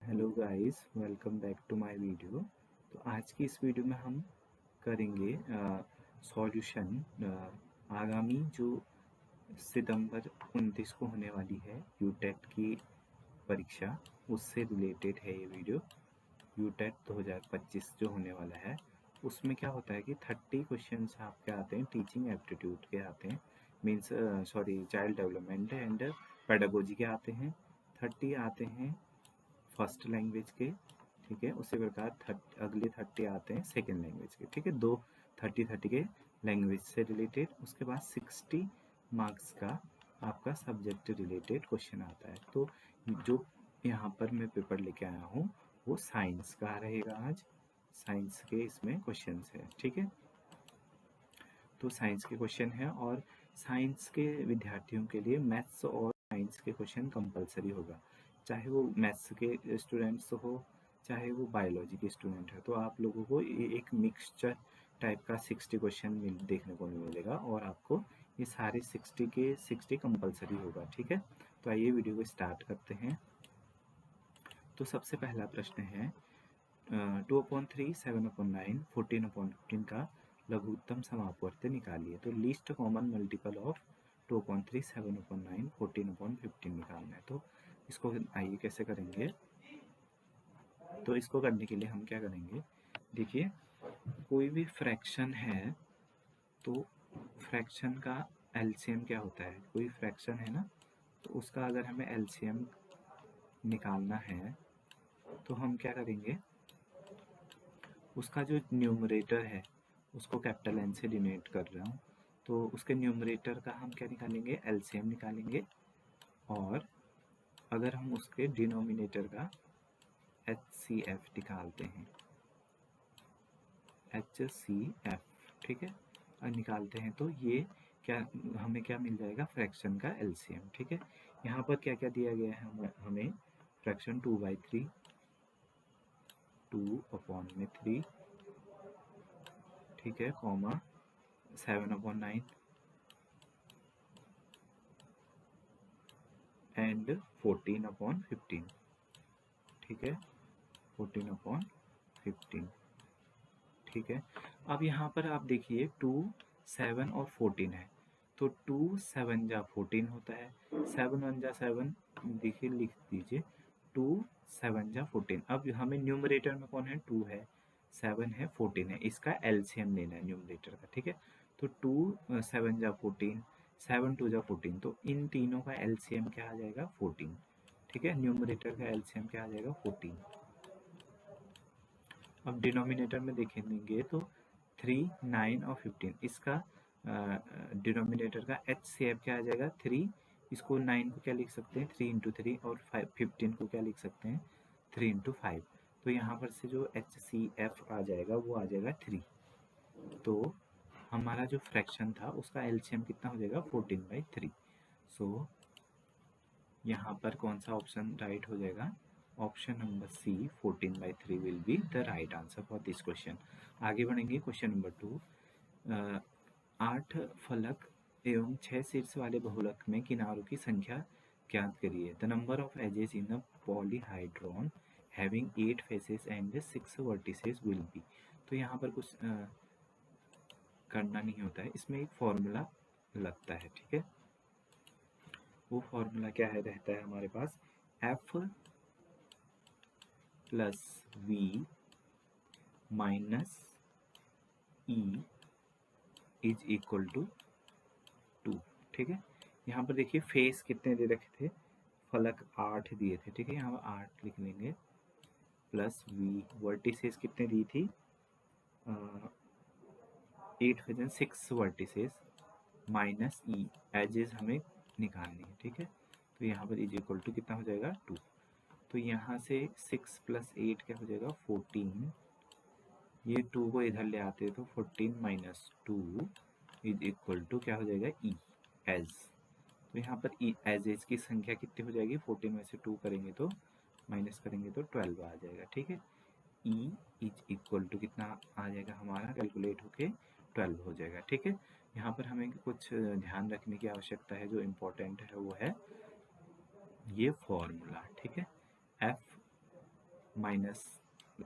Hello guys, welcome back to my video. तो आज की इस वीडियो में हम करेंगे सॉल्यूशन आगामी जो सितंबर 29 को होने वाली है यूटेट की परीक्षा, उससे रिलेटेड है ये वीडियो। यूटेट 2025 जो होने वाला है उसमें क्या होता है कि 30 क्वेश्चंस आपके आते हैं, टीचिंग एप्टीट्यूड के आते हैं, means child development and pedagogy के आते हैं। 30 आते हैं फर्स्ट लैंग्वेज के, ठीक है। उसी प्रकार अगले 30 आते हैं सेकेंड लैंग्वेज के, ठीक है। दो 30 के लैंग्वेज से रिलेटेड। उसके बाद 60 मार्क्स का आपका सब्जेक्ट रिलेटेड क्वेश्चन आता है। तो जो यहाँ पर मैं पेपर लेके आया हूँ वो साइंस का रहेगा। आज साइंस के इसमें क्वेश्चन है, ठीक है। तो साइंस के क्वेश्चन है और साइंस के विद्यार्थियों के लिए मैथ्स और साइंस के क्वेश्चन कंपलसरी होगा, चाहे वो मैथ्स के स्टूडेंट्स हो चाहे वो बायोलॉजी के स्टूडेंट है। तो आप लोगों को ये एक मिक्सचर टाइप का 60 क्वेश्चन देखने को मिलेगा और आपको ये सारे 60 के 60 कंपलसरी होगा, ठीक है। तो आइए वीडियो को स्टार्ट करते हैं। तो सबसे पहला प्रश्न है 2/3, 7/9, 14/15 का लघुत्तम समापवर्ती निकालिए। तो लीस्ट कॉमन मल्टीपल ऑफ 2/3, 7/9, 14/15 निकालना है। तो इसको आइए कैसे करेंगे। तो इसको करने के लिए हम क्या करेंगे, देखिए कोई भी फ्रैक्शन है तो फ्रैक्शन का एलसीएम क्या होता है। कोई फ्रैक्शन है ना, तो उसका अगर हमें एलसीएम निकालना है तो हम क्या करेंगे, उसका जो न्यूमरेटर है उसको कैपिटल एन से डिनोट कर रहा हूँ, तो उसके न्यूमरेटर का हम क्या निकालेंगे, एलसीएम निकालेंगे। और अगर हम उसके डिनोमिनेटर का एचसीएफ निकालते हैं, एचसीएफ, ठीक है, और निकालते हैं तो ये क्या हमें क्या मिल जाएगा, फ्रैक्शन का एलसीएम, ठीक है। यहाँ पर क्या क्या दिया गया है हमें, फ्रैक्शन 2/3, 2/3, ठीक है, कॉमा 7/9 एंड 14/15, ठीक है, 14/15, ठीक है। अब यहाँ पर आप देखिए 2, 7 और 14 है, तो 2 7 जा 14 होता है, 7 1 जा 7, देखिए लिख दीजिए 2 7 जा 14। अब हमें न्यूमरेटर में कौन है, 2 है, 7 है, 14 है, इसका एलसीएम लेना है न्यूमरेटर का, ठीक है। तो 2 7 जा 14, 7 2 जा 14, तो इन तीनों का एलसीएम क्या आ जाएगा, 14, ठीक है। न्यूमरेटर का एलसीएम क्या आ जाएगा, 14। अब डिनोमिनेटर में देखेंगे तो 3, 9 और 15, इसका डिनोमिनेटर का एचसीएफ क्या आ जाएगा, 3। इसको 9 को क्या लिख सकते हैं, 3 × 3, और 15 को क्या लिख सकते हैं, 3 × 5। तो यहाँ पर से जो एचसीएफ आ जाएगा वो आ जाएगा 3। तो हमारा जो फ्रैक्शन था उसका एलसीएम कितना हो जाएगा, 14/3। सो यहाँ पर कौन सा ऑप्शन राइट हो जाएगा, option number C 14/3 will be the right answer for this question. आगे बढ़ेंगे, क्वेश्चन नंबर 2। 8 फलक एवं 6 शीर्ष वाले बहुलक में किनारों की संख्या ज्ञात करिए। The number of edges in a polyhedron having 8 faces and 6 vertices will be. तो यहाँ पर कुछ करना नहीं होता है, इसमें एक फॉर्मूला लगता है, ठीक है। वो फॉर्मूला क्या है, रहता है हमारे पास F plus V minus E is equal to 2, ठीक है। यहाँ पर देखिए फेस कितने दे रखे थे, फलक 8 दिए थे, ठीक है, यहाँ पर 8 लिख लेंगे, प्लस वी, वर्टिसेस कितने दी थी, 8 फेस 6 वर्टिसेस, माइनस ई, एजेस हमें निकालनी है, ठीक है। तो यहाँ पर इज इक्वल टू कितना हो जाएगा, 2। तो यहाँ से 6 + 8 क्या हो जाएगा, 14। ये 2 को इधर ले आते तो 14 - 2 इज इक्वल टू क्या हो जाएगा, ई, एज। तो यहाँ पर ई एजेज की संख्या कितनी हो जाएगी, 14 में से 2 करेंगे तो माइनस करेंगे तो 12 आ जाएगा, ठीक है। ई इज इक्वल टू कितना आ जाएगा हमारा, कैलकुलेट होके 12 हो जाएगा, ठीक है। यहाँ पर हमें कुछ ध्यान रखने की आवश्यकता है, जो इम्पोर्टेंट है वो है ये फॉर्मूला, ठीक है। F minus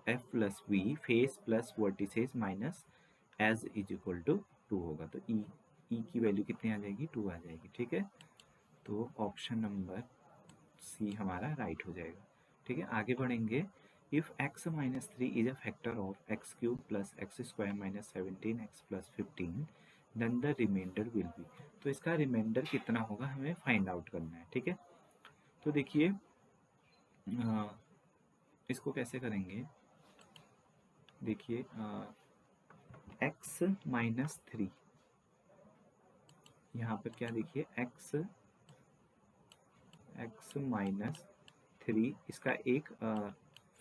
F plus V face plus vertices minus edge is equal to 2 होगा। तो ई की वैल्यू कितनी आ जाएगी, 2 आ जाएगी। ठीक है, तो ऑप्शन नंबर सी हमारा राइट हो जाएगा। ठीक है, आगे बढ़ेंगे। If x minus 3 is a factor of x cube plus x square minus 17x plus 15 then the remainder will be. तो इसका रिमाइंडर कितना होगा हमें फाइंड आउट करना है। ठीक है, तो देखिए इसको कैसे करेंगे। देखिए x माइनस 3, यहाँ पर क्या देखिए x माइनस 3 इसका एक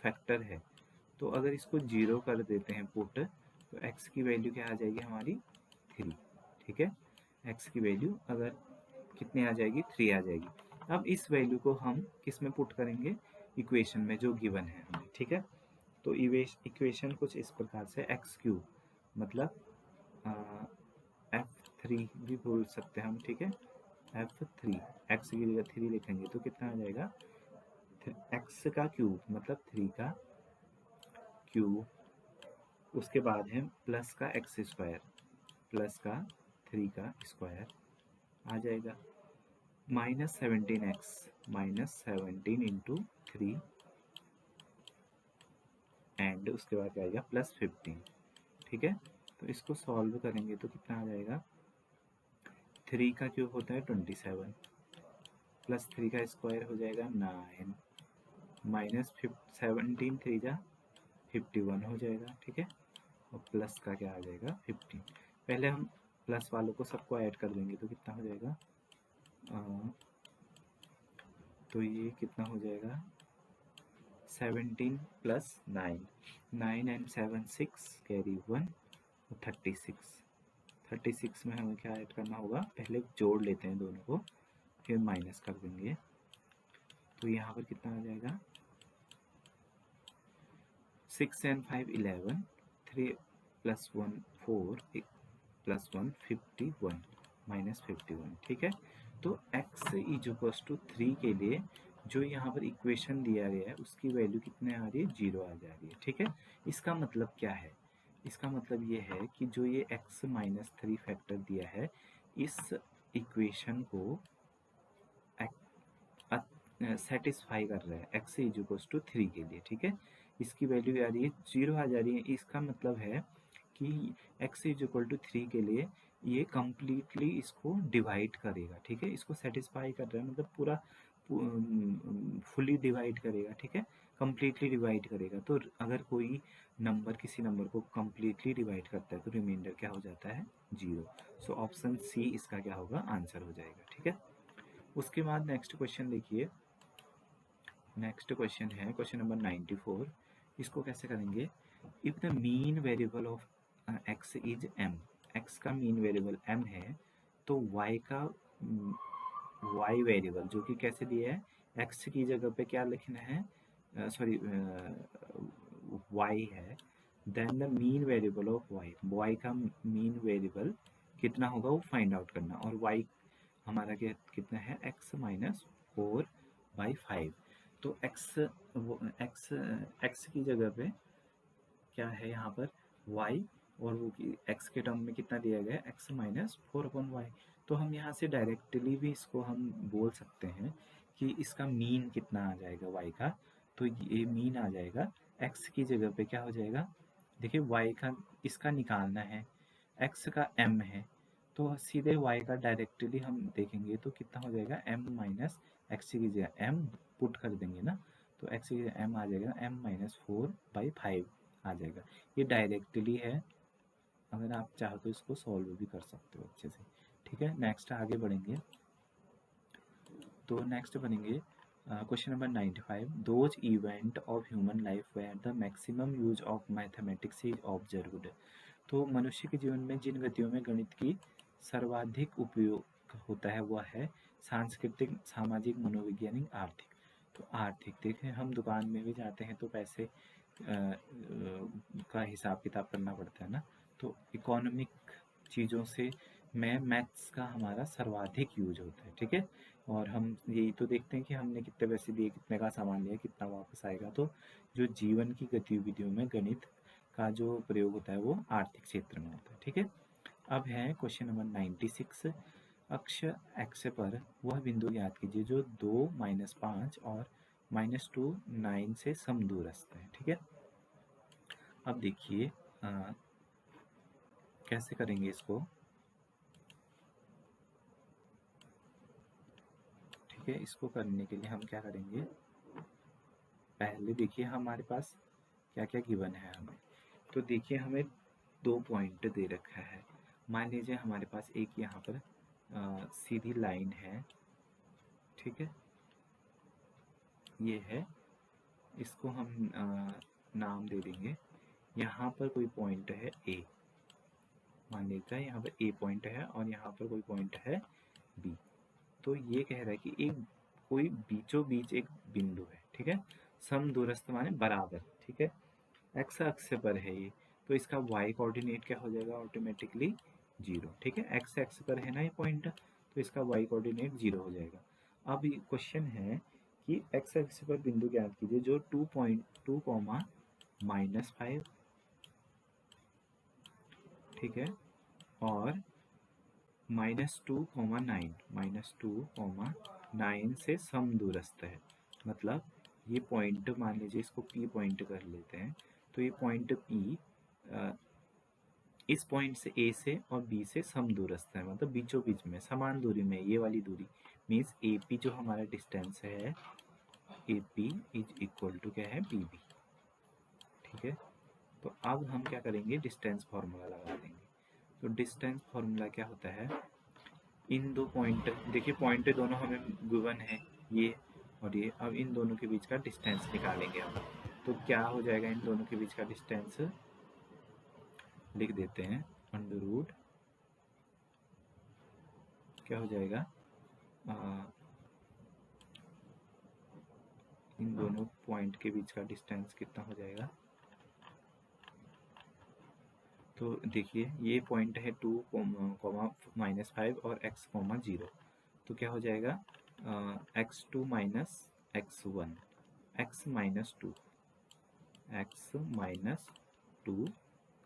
फैक्टर है। तो अगर इसको 0 कर देते हैं पुट, तो x की वैल्यू क्या आ जाएगी हमारी 3। ठीक है, x की वैल्यू अगर कितनी आ जाएगी, 3 आ जाएगी। अब इस वैल्यू को हम किस में पुट करेंगे, इक्वेशन में जो गिवन है हमें। ठीक है, तो इक्वेशन कुछ इस प्रकार से एक्स क्यूब मतलब f3 भी बोल सकते हैं हम। ठीक है, f3 x की जगह 3 लिखेंगे तो कितना आ जाएगा, x का क्यूब मतलब 3 का क्यूब, उसके बाद है प्लस का एक्स स्क्वायर प्लस का 3 का स्क्वायर आ जाएगा minus 17x minus 17 into 3 and उसके बाद क्या आएगा प्लस 15। ठीक है, तो इसको सॉल्व करेंगे तो कितना आ जाएगा, 3 का क्यूब होता है 27 प्लस 3 का स्क्वायर हो जाएगा 9 माइनस 17 3 जा 51 हो जाएगा। ठीक है, और प्लस का क्या आ जाएगा 15। पहले हम प्लस वालों को सबको ऐड कर देंगे तो कितना हो जाएगा, तो ये कितना हो जाएगा 17 प्लस 9 9 एंड 7 6 कैरी 1 36 में हमें क्या ऐड करना होगा, पहले जोड़ लेते हैं दोनों को फिर माइनस कर देंगे। तो यहाँ पर कितना आ जाएगा 6 एंड 5 11 3 प्लस 1 4 प्लस 1 51 माइनस 51। ठीक है, तो x इज इक्वल्स टू 3 के लिए जो यहाँ पर इक्वेशन दिया गया है उसकी वैल्यू कितने आ रही है, 0 आ जा रही है। ठीक है, इसका मतलब क्या है, इसका मतलब ये है कि जो ये x माइनस 3 फैक्टर दिया है इस इक्वेशन को सेटिस्फाई कर रहा है x इज इक्वल्स टू 3 के लिए। ठीक है, इसकी वैल्यू आ रही है 0 आ जा रही है। इसका मतलब है कि x इज इक्वल टू 3 के लिए ये कम्प्लीटली इसको डिवाइड करेगा। ठीक है, इसको सेटिस्फाई कर रहा है मतलब पूरा फुली डिवाइड करेगा। ठीक है, कम्प्लीटली डिवाइड करेगा। तो अगर कोई नंबर किसी नंबर को कम्प्लीटली डिवाइड करता है तो रिमाइंडर क्या हो जाता है, 0। सो ऑप्शन सी इसका क्या होगा, आंसर हो जाएगा। ठीक है, उसके बाद नेक्स्ट क्वेश्चन देखिए। नेक्स्ट क्वेश्चन है क्वेश्चन नंबर 94। इसको कैसे करेंगे, if the mean variable of x is m, x का मीन वेरिएबल m है तो y का y वेरिएबल जो कि कैसे दिया है, x की जगह पे क्या लिखना है, सॉरी y है, then the mean variable of y का मीन वेरिएबल कितना होगा वो फाइंड आउट करना। और y हमारा कितना है, x माइनस 4/5। तो x की जगह पे क्या है यहाँ पर y, और वो x के टर्म में कितना दिया गया है, x माइनस 4/y। तो हम यहाँ से डायरेक्टली भी इसको हम बोल सकते हैं कि इसका मीन कितना आ जाएगा y का। तो ये मीन आ जाएगा x की जगह पे क्या हो जाएगा, देखिए y का इसका निकालना है, x का m है तो सीधे y का डायरेक्टली हम देखेंगे तो कितना हो जाएगा, m माइनस एक्स की जगह m पुट कर देंगे ना तो x की जगह m आ जाएगा, m माइनस 4/5 आ जाएगा। ये डायरेक्टली है, अगर आप चाहो तो इसको सॉल्व भी कर सकते हो अच्छे से। ठीक है, नेक्स्ट आगे बढ़ेंगे। तो नेक्स्ट बनेंगे question number 95। Those event of human life where the maximum use of mathematics is observed. तो मनुष्य के जीवन में जिन गतियों में गणित की सर्वाधिक उपयोग होता है वह है सांस्कृतिक, सामाजिक, मनोवैज्ञानिक, आर्थिक। तो आर्थिक, देखें हम दुकान में भी जाते हैं तो पैसे का हिसाब किताब करना पड़ता है ना, तो इकोनॉमिक चीज़ों से में मैथ्स का हमारा सर्वाधिक यूज होता है। ठीक है, और हम यही तो देखते हैं कि हमने कितने पैसे दिए, कितने का सामान लिया, कितना वापस आएगा। तो जो जीवन की गतिविधियों में गणित का जो प्रयोग होता है वो आर्थिक क्षेत्र में होता है। ठीक है, अब है क्वेश्चन नंबर 96। अक्ष एक्स पर वह बिंदु ज्ञात कीजिए जो 2, -5 और -2, 9 से समदूरस्थ है। ठीक है, अब देखिए कैसे करेंगे इसको। ठीक है, इसको करने के लिए हम क्या करेंगे, पहले देखिए हमारे पास क्या क्या गिवन है हमें। तो देखिए हमें 2 पॉइंट दे रखा है। मान लीजिए हमारे पास एक यहाँ पर सीधी लाइन है। ठीक है, ये है, इसको हम नाम दे देंगे। यहाँ पर कोई पॉइंट है ए, मान लीजिए यहाँ पर ए पॉइंट है और यहाँ पर कोई पॉइंट है बी। तो ये कह रहा है कि एक कोई बीचों बीच एक बिंदु है। ठीक है, समदूरस्थ माने बराबर। ठीक है, एक्स अक्ष पर है ये, तो इसका वाई कोऑर्डिनेट क्या हो जाएगा, ऑटोमेटिकली 0। ठीक है, एक्स एक्स पर है ना ये पॉइंट, तो इसका वाई कोऑर्डिनेट 0 हो जाएगा। अब ये क्वेश्चन है कि एक्स अक्ष पर बिंदु ज्ञात कीजिए जो 2.2, -5, ठीक है, और -2, -9 से समदूरस्थ है। मतलब ये पॉइंट मान लीजिए इसको P पॉइंट कर लेते हैं। तो ये पॉइंट P इस पॉइंट से A से और B से समदूरस्थ है, मतलब बीचों बीच में समान दूरी में। ये वाली दूरी मीन्स AP जो हमारा डिस्टेंस है, AP इज इक्वल टू क्या है, BB। ठीक है, तो अब हम क्या करेंगे, डिस्टेंस फार्मूला लगा देंगे। तो डिस्टेंस फार्मूला क्या होता है, इन दो पॉइंट, देखिए पॉइंट दोनों हमें गिवन है, ये और ये। अब इन दोनों के बीच का डिस्टेंस निकालेंगे हम। तो क्या हो जाएगा, इन दोनों के बीच का डिस्टेंस लिख देते हैं, अंडर रूट क्या हो जाएगा, इन दोनों पॉइंट के बीच का डिस्टेंस कितना हो जाएगा। तो देखिए ये पॉइंट है 2, -5 और x, 0। तो क्या हो जाएगा, x2 - x1, x -2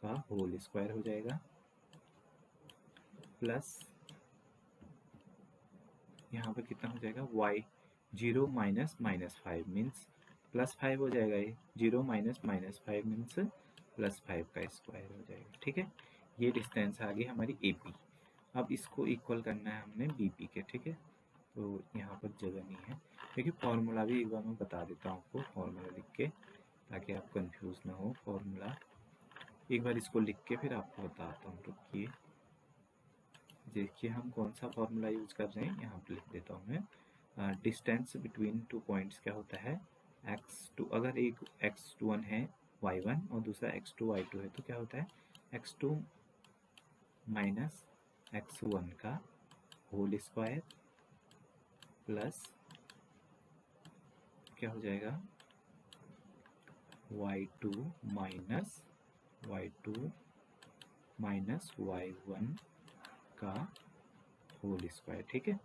का होल स्क्वायर हो जाएगा, प्लस यहाँ पर कितना हो जाएगा, y 0 -5 मीन्स +5 हो जाएगा। ये 0 -5 मीन्स +5 का स्क्वायर हो जाएगा। ठीक है, ये डिस्टेंस आ गई हमारी AP। अब इसको इक्वल करना है हमने BP के। ठीक है, तो यहाँ पर जगह नहीं है। देखिए फॉर्मूला भी एक बार मैं बता देता हूँ आपको, फॉर्मूला लिख के, ताकि आप कंफ्यूज ना हो। फॉर्मूला एक बार इसको लिख के फिर आपको बताता हूँ। रुकिए, देखिए हम कौन सा फॉर्मूला यूज कर रहे हैं, यहाँ पर लिख देता हूँ मैं। डिस्टेंस बिटवीन 2 पॉइंट्स क्या होता है, x2, अगर एक x1 है y1 और दूसरा x2 y2 है, तो क्या होता है, x2 - x1 का होल स्क्वायर प्लस क्या हो जाएगा, y2 - y1 का होल स्क्वायर। ठीक है,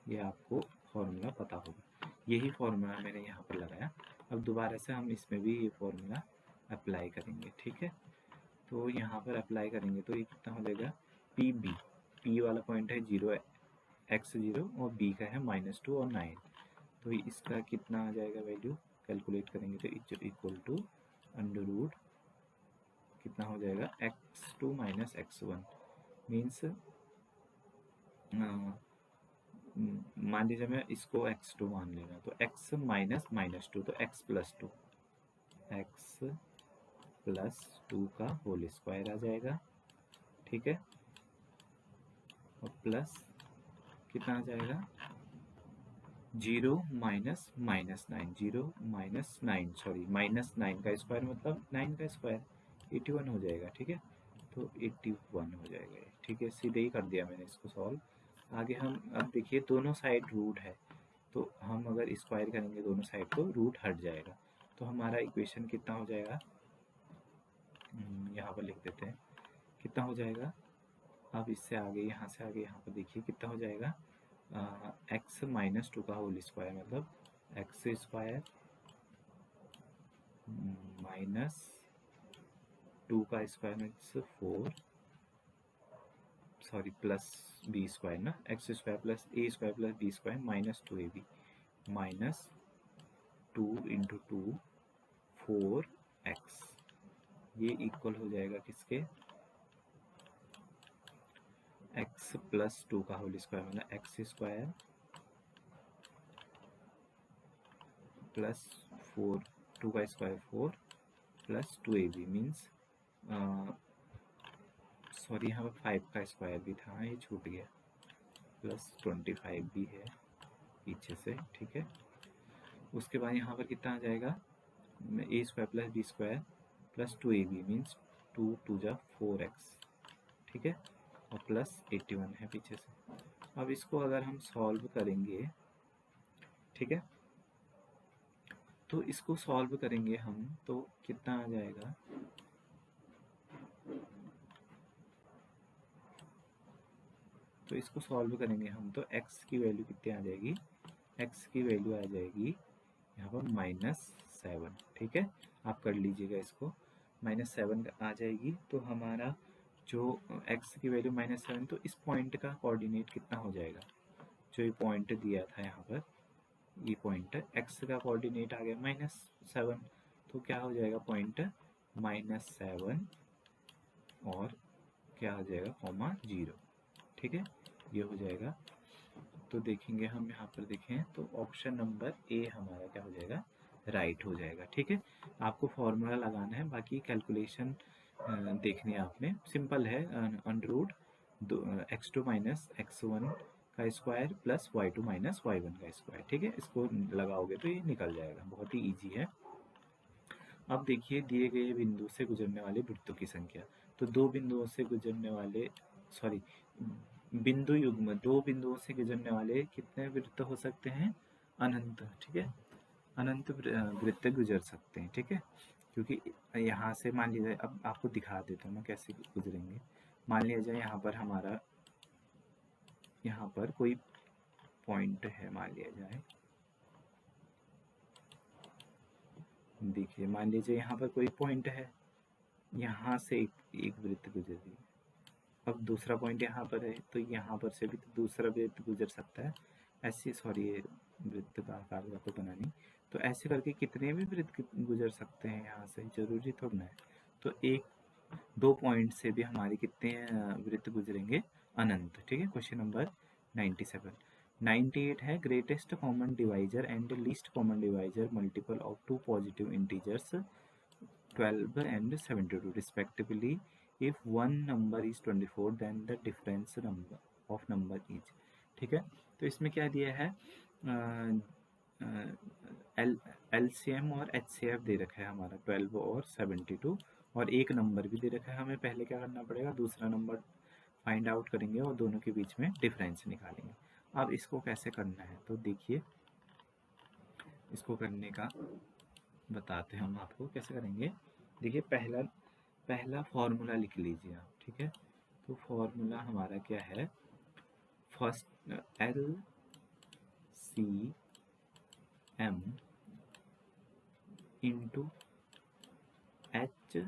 ये आपको फॉर्मूला पता होगा। यही फॉर्मूला मैंने यहाँ पर लगाया। अब दोबारा से हम इसमें भी ये फॉर्मूला अप्लाई करेंगे। ठीक है, तो यहाँ पर अप्लाई करेंगे तो ये कितना हो जाएगा, PB, P वाला पॉइंट है 0, x 0 और B का है -2 और 9। तो इसका कितना आ जाएगा वैल्यू, कैलकुलेट करेंगे तो is equal to under root कितना हो जाएगा, x2 - x1 मीन्स मान लीजिए मैं इसको x2 मान लेगा, तो x -2 तो x प्लस 2 का होल स्क्वायर आ जाएगा। ठीक है, और प्लस कितना आ जाएगा, 0 -9, 0 -9 सॉरी -9 का स्क्वायर मतलब 9 का स्क्वायर 81 हो जाएगा। ठीक है, तो 81 हो जाएगा ये। ठीक है, सीधे ही कर दिया मैंने इसको सॉल्व। आगे हम अब देखिए दोनों साइड रूट है, तो हम अगर स्क्वायर करेंगे दोनों साइड तो रूट हट जाएगा। तो हमारा इक्वेशन कितना हो जाएगा, यहाँ पर लिख देते हैं कितना हो जाएगा। अब इससे आगे यहाँ से आगे यहाँ पर देखिए कितना हो जाएगा, एक्स माइनस 2 का होल स्क्वायर, मतलब एक्स स्क्वायर माइनस 2 का square means 4, sorry plus B square ना, x square plus A square plus B square minus 2ab minus 2 into 2 4x, ये इक्वल हो जाएगा किसके, x प्लस 2 का होल स्क्वायर, मतलब एक्स स्क्वायर प्लस 4, 2 का square 4 plus 2ab means, sorry यहाँ पर 5 का स्क्वायर भी था, ये छूट गया, प्लस 25 भी है पीछे से, ठीक है। उसके बाद यहाँ पर कितना आ जाएगा, A square plus B square plus 2ab means 2 2 जा 4x, ठीक है, और प्लस 81 है पीछे से। अब इसको अगर हम सॉल्व करेंगे, ठीक है, तो इसको सॉल्व करेंगे हम तो कितना आ जाएगा, तो इसको सॉल्व करेंगे हम तो x की वैल्यू कितनी आ जाएगी, x की वैल्यू आ जाएगी यहाँ पर -7, ठीक है, आप कर लीजिएगा इसको, -7 आ जाएगी। तो हमारा जो x की वैल्यू -7, तो इस पॉइंट का कोऑर्डिनेट कितना हो जाएगा, जो ये पॉइंट दिया था यहाँ पर, ये पॉइंट x का कोऑर्डिनेट आ गया -7, तो क्या हो जाएगा पॉइंट -7 और क्या आ जाएगा कॉमा 0, ठीक है, ये हो जाएगा। तो देखेंगे हम यहाँ पर देखें तो ऑप्शन नंबर ए हमारा क्या हो जाएगा, राइट हो जाएगा, ठीक है। आपको फॉर्मूला लगाना है, बाकी कैलकुलेशन देखनी है आपने, सिंपल है, अंडर x2 माइनस x1 का square plus y2 minus y1 का स्क्वायर, ठीक है, इसको लगाओगे तो ये निकल जाएगा, बहुत ही ईजी है। अब देखिए दिए गए बिंदु से गुजरने वाले वृत्तों की संख्या, तो दो बिंदुओं से गुजरने वाले, सॉरी बिंदु युग्म, दो बिंदुओं से गुजरने वाले कितने वृत्त हो सकते हैं, अनंत, ठीक है, अनंत वृत्त गुजर सकते हैं, ठीक है, क्योंकि यहाँ से मान लीजिए, अब आपको दिखा देता हूँ मैं कैसे गुजरेंगे। मान लिया जाए यहाँ पर हमारा, यहाँ पर कोई पॉइंट है, मान लिया जाए, देखिए मान लीजिए यहाँ पर कोई पॉइंट है, यहाँ से एक वृत्त गुजर रही है, अब दूसरा पॉइंट यहाँ पर है, तो यहाँ पर से भी तो दूसरा वृत्त गुजर सकता है, ऐसे, सॉरी ये वृत्त का आकार को बनानी, तो ऐसे करके कितने भी वृत्त गुजर सकते हैं यहाँ से, जरूरी थोड़ा है। तो एक दो पॉइंट से भी हमारे कितने वृत्त गुजरेंगे, अनंत, ठीक है। क्वेश्चन नंबर 97, 98 है, greatest common divisor and least common divisor multiple of two positive integers 12 and 72 respectively. If one number is 24 then the difference number of number is, ठीक है। तो इसमें क्या दिया है, LCM और HCF दे रखा है हमारा 12 और 72, और एक नंबर भी दे रखा है, हमें पहले क्या करना पड़ेगा, दूसरा नंबर फाइंड आउट करेंगे और दोनों के बीच में डिफरेंस निकालेंगे। अब इसको कैसे करना है, तो देखिए इसको करने का बताते हैं हम आपको कैसे करेंगे। देखिए पहला फॉर्मूला लिख लीजिए आप, ठीक है। तो फॉर्मूला हमारा क्या है, फर्स्ट LCM इंटू HCF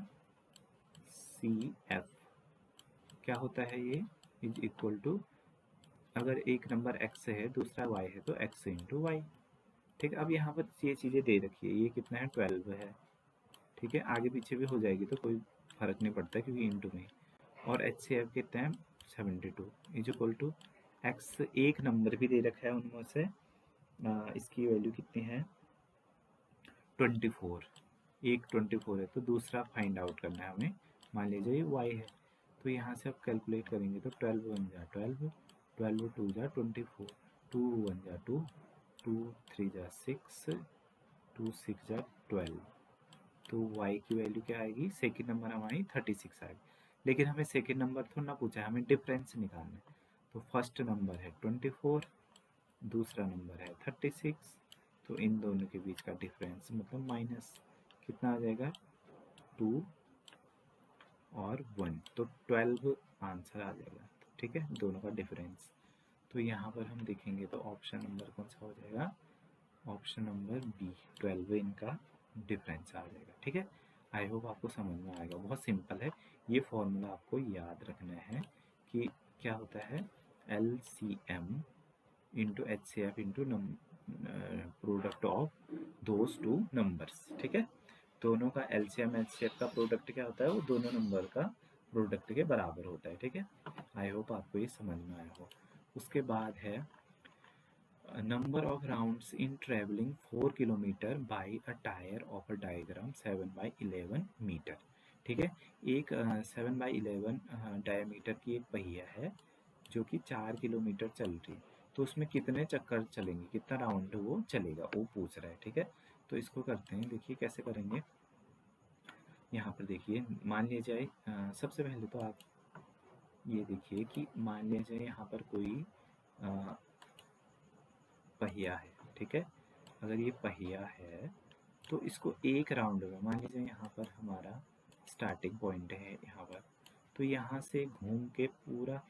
क्या होता है, ये इज इक्वल टू, अगर एक नंबर x है दूसरा y है तो x इंटू वाई, ठीक है। अब यहाँ पर ये चीज़ें दे रखी है, ये कितना है 12 है, ठीक है, आगे पीछे भी हो जाएगी तो कोई फर्क नहीं पड़ता क्योंकि इंटू में, और HCF कितना है 72 इज इक्वल टू x, एक नंबर भी दे रखा है उनमें से, इसकी वैल्यू कितनी है 24, एक 24 है, तो दूसरा फाइंड आउट करना है हमें, मान लीजिए ये y है, तो यहाँ से आप कैलकुलेट करेंगे तो 12 1 जा 12, 12 2 जा 24, 2 1 जा 2, 2 3 जा 6, 2 6 जा 12, तो y की वैल्यू क्या आएगी, सेकेंड नंबर हमारी 36 आएगी, लेकिन हमें सेकेंड नंबर थोड़ा ना पूछा है, हमें डिफरेंस निकालना है। तो फर्स्ट नंबर है 24, दूसरा नंबर है 36, तो इन दोनों के बीच का डिफरेंस मतलब माइनस कितना आ जाएगा 2 और 1, तो 12 आंसर आ जाएगा, ठीक है, दोनों का डिफरेंस। तो यहाँ पर हम देखेंगे तो ऑप्शन नंबर कौन सा हो जाएगा, ऑप्शन नंबर बी, 12 इनका डिफरेंस आ जाएगा। ठीक है, आई होप आपको समझ में आएगा। बहुत सिंपल है, ये फॉर्मूला आपको याद रखना है कि क्या होता है, LCM into HCF into product of those two numbers. ठीक है, दोनों का LCM HCF का प्रोडक्ट क्या होता है, वो दोनों नंबर का प्रोडक्ट के बराबर होता है। ठीक है, आई होप आपको ये समझ में आया हो। उसके बाद है number of rounds in travelling 4 kilometre by a tyre of a diagram 7/11 metre. ठीक है, एक 7/11 डायमीटर की एक पहिया है जो कि 4 किलोमीटर चल रही है, तो उसमें कितने चक्कर चलेंगे, कितना राउंड वो चलेगा, वो पूछ रहा है। ठीक है, तो इसको करते हैं, देखिए कैसे करेंगे। यहाँ पर देखिए, मान लिया जाए सबसे पहले तो आप ये देखिए कि मान लिया जाए यहाँ पर कोई पहिया है। ठीक है, अगर ये पहिया है तो इसको एक राउंड में, मान लीजिए यहाँ पर हमारा स्टार्टिंग पॉइंट है यहाँ पर, तो यहाँ से घूम के पूरा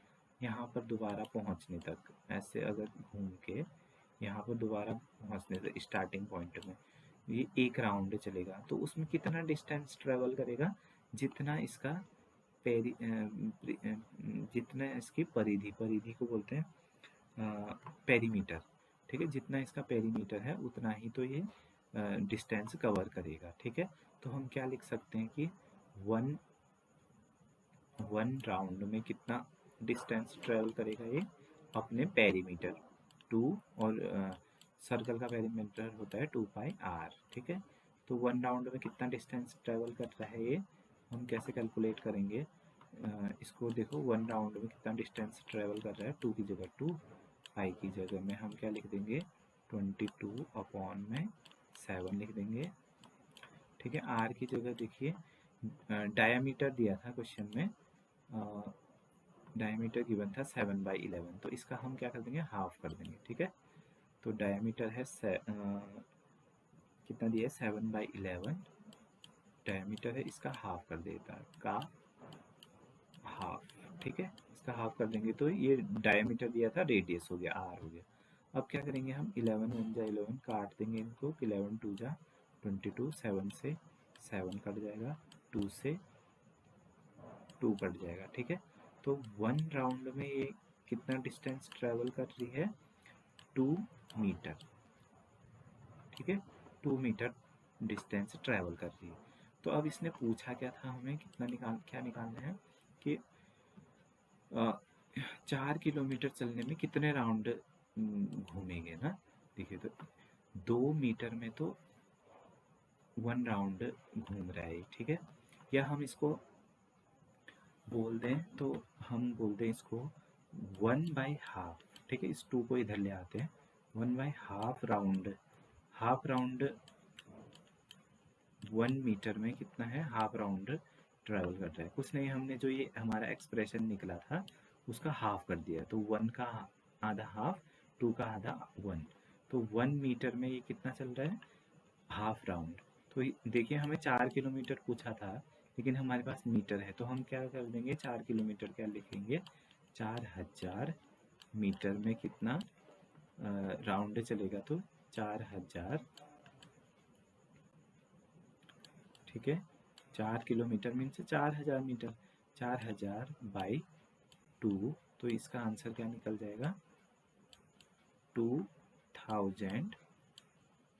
यहाँ पर दोबारा पहुँचने तक, ऐसे अगर घूम के यहाँ पर दोबारा पहुँचने तक स्टार्टिंग पॉइंट में ये एक राउंड चलेगा, तो उसमें कितना डिस्टेंस ट्रेवल करेगा, जितना इसका जितना इसकी परिधि, परिधि को बोलते हैं पेरीमीटर। ठीक है, जितना इसका पेरीमीटर है उतना ही तो ये डिस्टेंस कवर करेगा। ठीक है, तो हम क्या लिख सकते हैं कि वन राउंड में कितना डिस्टेंस ट्रेवल करेगा ये अपने पेरीमीटर 2, और सर्कल का पेरीमीटर होता है 2πr। ठीक है, तो 1 राउंड में कितना डिस्टेंस ट्रेवल कर रहा है ये हम कैसे कैलकुलेट करेंगे, इसको देखो 1 राउंड में कितना डिस्टेंस ट्रेवल कर रहा है, 2 की जगह 2, पाई की जगह में हम क्या लिख देंगे 22/7 लिख देंगे। ठीक है, आर की जगह देखिए डायामीटर दिया था क्वेश्चन में, डायमीटर गिवन था 7/11, तो इसका हम क्या कर देंगे, हाफ कर देंगे। ठीक है, तो डायमीटर है कितना दिया है 7/11, डायमीटर है, इसका हाफ कर देता है, का हाफ। ठीक है, इसका हाफ कर देंगे तो ये डायमीटर दिया था, रेडियस हो गया, आर हो गया। अब क्या करेंगे हम, 11 1 जा 11 काट देंगे इनको, 11 2 जा 22, 7 से 7 कट जाएगा, 2 से 2 कट जाएगा। ठीक है, तो 1 राउंड में ये कितना डिस्टेंस ट्रेवल कर रही है, 2 मीटर। ठीक है, 2 मीटर डिस्टेंस ट्रेवल कर रही है। तो अब इसने पूछा क्या था हमें, क्या निकालना है कि 4 किलोमीटर चलने में कितने राउंड घूमेंगे ना। देखिए, तो 2 मीटर में तो 1 राउंड घूम रहा है। ठीक है, या हम इसको बोल दें तो हम बोल दें इसको 1/2। ठीक है, इस 2 को इधर ले आते हैं, 1/2 राउंड, हाफ राउंड 1 मीटर में कितना है, हाफ राउंड ट्रेवल कर रहा है। कुछ नहीं, हमने जो ये हमारा एक्सप्रेशन निकला था उसका हाफ कर दिया, तो 1 का आधा हाफ, 2 का आधा 1, तो 1 मीटर में ये कितना चल रहा है, हाफ राउंड। तो देखिए हमें 4 किलोमीटर पूछा था, लेकिन हमारे पास मीटर है, तो हम क्या कर देंगे, 4 किलोमीटर क्या लिखेंगे, 4000 मीटर में कितना राउंड चलेगा, तो 4000। ठीक है, 4 किलोमीटर मीन्स 4000 मीटर, 4000/2, तो इसका आंसर क्या निकल जाएगा, 2000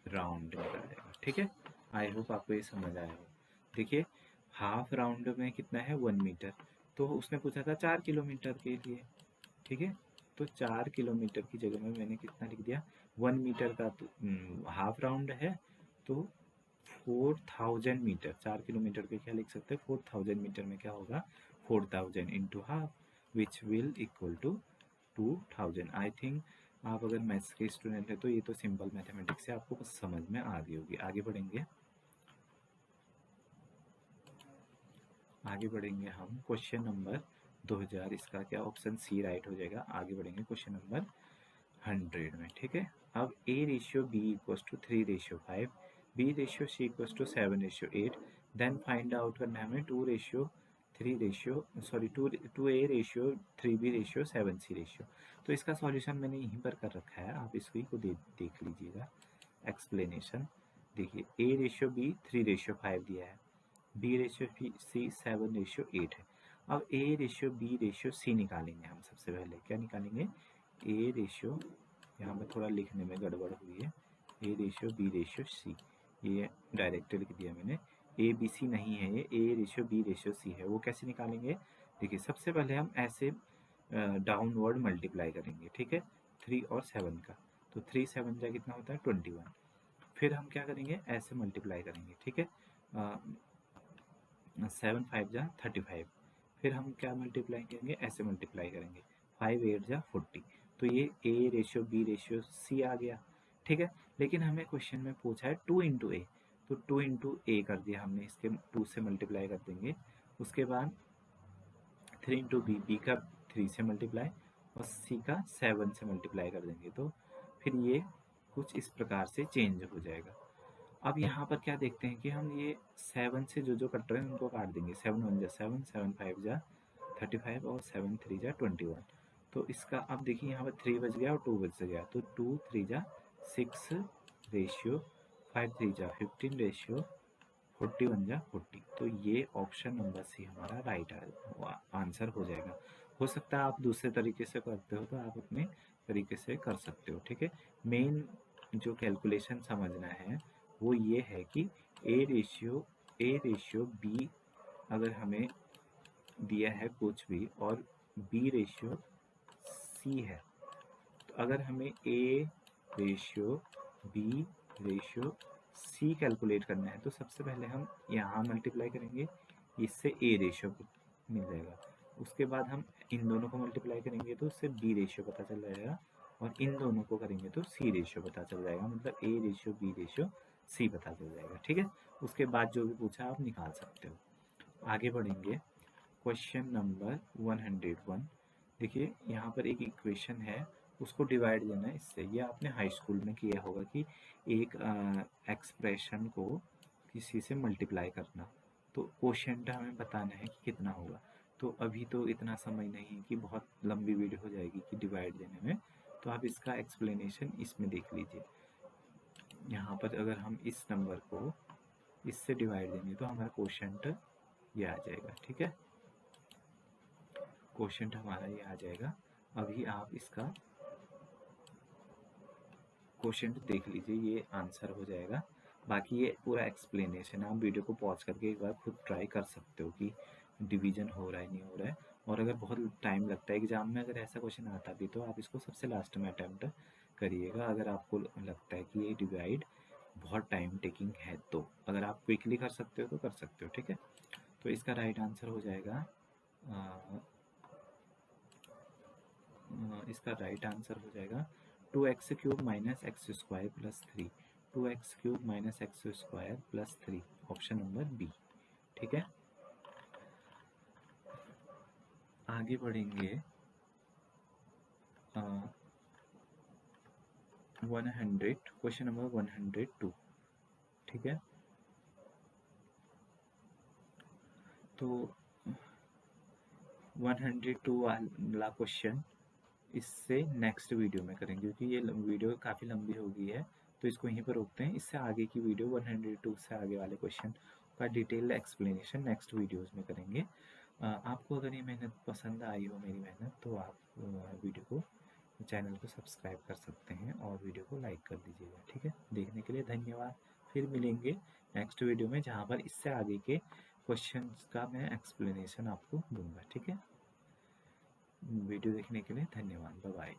राउंड निकल जाएगा। ठीक है, आई होप आपको ये समझ आया हो। देखिए, हाफ राउंड में कितना है, 1 मीटर, तो उसने पूछा था 4 किलोमीटर के लिए। ठीक है, तो 4 किलोमीटर की जगह में मैंने कितना लिख दिया, 1 मीटर का तो हाफ राउंड है, तो 4000 मीटर, 4 किलोमीटर के क्या लिख सकते हैं, 4000 मीटर में क्या होगा, 4000 into half, which will equal to 2000। I think आप अगर मैथ्स के स्टूडेंट हैं तो ये तो सिंपल मैथमेटिक्स से आपको समझ में आ गई होगी। आगे बढ़ेंगे हम क्वेश्चन नंबर 2000, इसका क्या ऑप्शन सी राइट हो जाएगा। आगे बढ़ेंगे क्वेश्चन नंबर 100 में। ठीक है, अब A/B = 3/5, B/C = 7/8, then find out करना है हमें 2/3 2a ratio 3b ratio 7c ratio. तो इसका सॉल्यूशन मैंने यहीं पर कर रखा है, आप इसको को देख लीजिएगा। एक्सप्लेनेशन देखिए, a रेशियो b 3 रेशियो 5 दिया है, b रेशियो c 7 रेशियो 8 है। अब a ratio b ratio c निकालेंगे हम। सबसे पहले क्या निकालेंगे, a रेशियो, यहाँ पे थोड़ा लिखने में गड़बड़ हुई है, a ratio b ratio c, ये डायरेक्ट लिख दिया मैंने, ए बी सी नहीं है, ये A ratio B ratio C है। वो कैसे निकालेंगे, देखिए सबसे पहले हम ऐसे डाउनवर्ड मल्टीप्लाई करेंगे, ठीक है, 3 और 7 का। तो 3 7 जा कितना होता है 21। फिर हम क्या करेंगे, ऐसे मल्टीप्लाई करेंगे, ठीक है, 7 5 जा 35। फिर हम क्या मल्टीप्लाई करेंगे, ऐसे मल्टीप्लाई करेंगे, 5 8 जा 40। तो ये A ratio B ratio C आ गया, ठीक है। लेकिन हमें क्वेश्चन में पूछा है 2 इंटू ए, तो 2 इंटू ए कर दिया हमने, इसके 2 से मल्टीप्लाई कर देंगे। उसके बाद 3 इंटू बी, बी का 3 से मल्टीप्लाई और सी का 7 से मल्टीप्लाई कर देंगे। तो फिर ये कुछ इस प्रकार से चेंज हो जाएगा। अब यहाँ पर क्या देखते हैं कि हम ये 7 से जो कट रहे हैं उनको काट देंगे। 7 1 जा 7, 7 5 जा 35 और 7 3 जा 21। तो इसका अब देखिए यहाँ पर 3 बच गया और 2 बच गया, तो 2 3 जा 6 रेशियो 5 3 जा 15 रेशियो 41 जा 40। तो ये ऑप्शन नंबर सी हमारा राइट आंसर हो जाएगा। हो सकता है आप दूसरे तरीके से करते हो, तो आप अपने तरीके से कर सकते हो, ठीक है। मेन जो कैलकुलेशन समझना है वो ये है कि ए रेशियो बी अगर हमें दिया है कुछ भी और बी रेशियो सी है, तो अगर हमें A ratio B ratio C calculate करना है तो सबसे पहले हम यहाँ मल्टीप्लाई करेंगे, इससे ए रेशियो मिल जाएगा। उसके बाद हम इन दोनों को मल्टीप्लाई करेंगे तो उससे बी रेशियो पता चल जाएगा, और इन दोनों को करेंगे तो सी रेशियो पता चल जाएगा, मतलब A ratio B ratio C पता चल जाएगा, ठीक है। उसके बाद जो भी पूछा आप निकाल सकते हो। आगे बढ़ेंगे, क्वेश्चन नंबर 101। देखिए यहाँ पर एक इक्वेशन है, उसको डिवाइड देना है इससे। ये आपने हाई स्कूल में किया होगा कि एक एक्सप्रेशन को किसी से मल्टीप्लाई करना, तो क्वोशिएंट हमें बताना है कि कितना होगा। तो अभी तो इतना समय नहीं है कि बहुत लंबी वीडियो हो जाएगी कि डिवाइड देने में, तो आप इसका एक्सप्लेनेशन इसमें देख लीजिए। यहाँ पर अगर हम इस नंबर को इससे डिवाइड देंगे तो हमारा क्वोशिएंट ये आ जाएगा, ठीक है, क्वोशिएंट हमारा ये आ जाएगा। अभी आप इसका क्वोशिएंट देख लीजिए, ये आंसर हो जाएगा। बाकी ये पूरा एक्सप्लेनेशन आप वीडियो को पॉज करके एक बार खुद ट्राई कर सकते हो कि डिवीजन हो रहा है नहीं हो रहा है। और अगर बहुत टाइम लगता है एग्जाम में, अगर ऐसा क्वेश्चन आता भी तो आप इसको सबसे लास्ट में अटैम्प्ट करिएगा। अगर आपको लगता है कि ये डिवाइड बहुत टाइम टेकिंग है, तो अगर आप क्विकली कर सकते हो तो कर सकते हो, ठीक है। तो इसका राइट आंसर हो जाएगा इसका राइट आंसर हो जाएगा 2x³ minus x square plus 3, 2x³ minus x square plus 3, option number B, ठीक है। आगे बढ़ेंगे 100, क्वेश्चन नंबर 102, ठीक है। तो 102 वाला क्वेश्चन इससे नेक्स्ट वीडियो में करेंगे, क्योंकि ये वीडियो काफ़ी लंबी हो गई है, तो इसको यहीं पर रोकते हैं। इससे आगे की वीडियो 102 से आगे वाले क्वेश्चन का डिटेल एक्सप्लेनेशन नेक्स्ट वीडियोस में करेंगे। आपको अगर ये मेहनत पसंद आई हो, मेरी मेहनत, तो आप वीडियो को, चैनल को सब्सक्राइब कर सकते हैं और वीडियो को लाइक कर दीजिएगा, ठीक है। देखने के लिए धन्यवाद। फिर मिलेंगे नेक्स्ट वीडियो में, जहाँ पर इससे आगे के क्वेश्चंस का मैं एक्सप्लेनेशन आपको दूंगा, ठीक है। वीडियो देखने के लिए धन्यवाद, बाय बाय।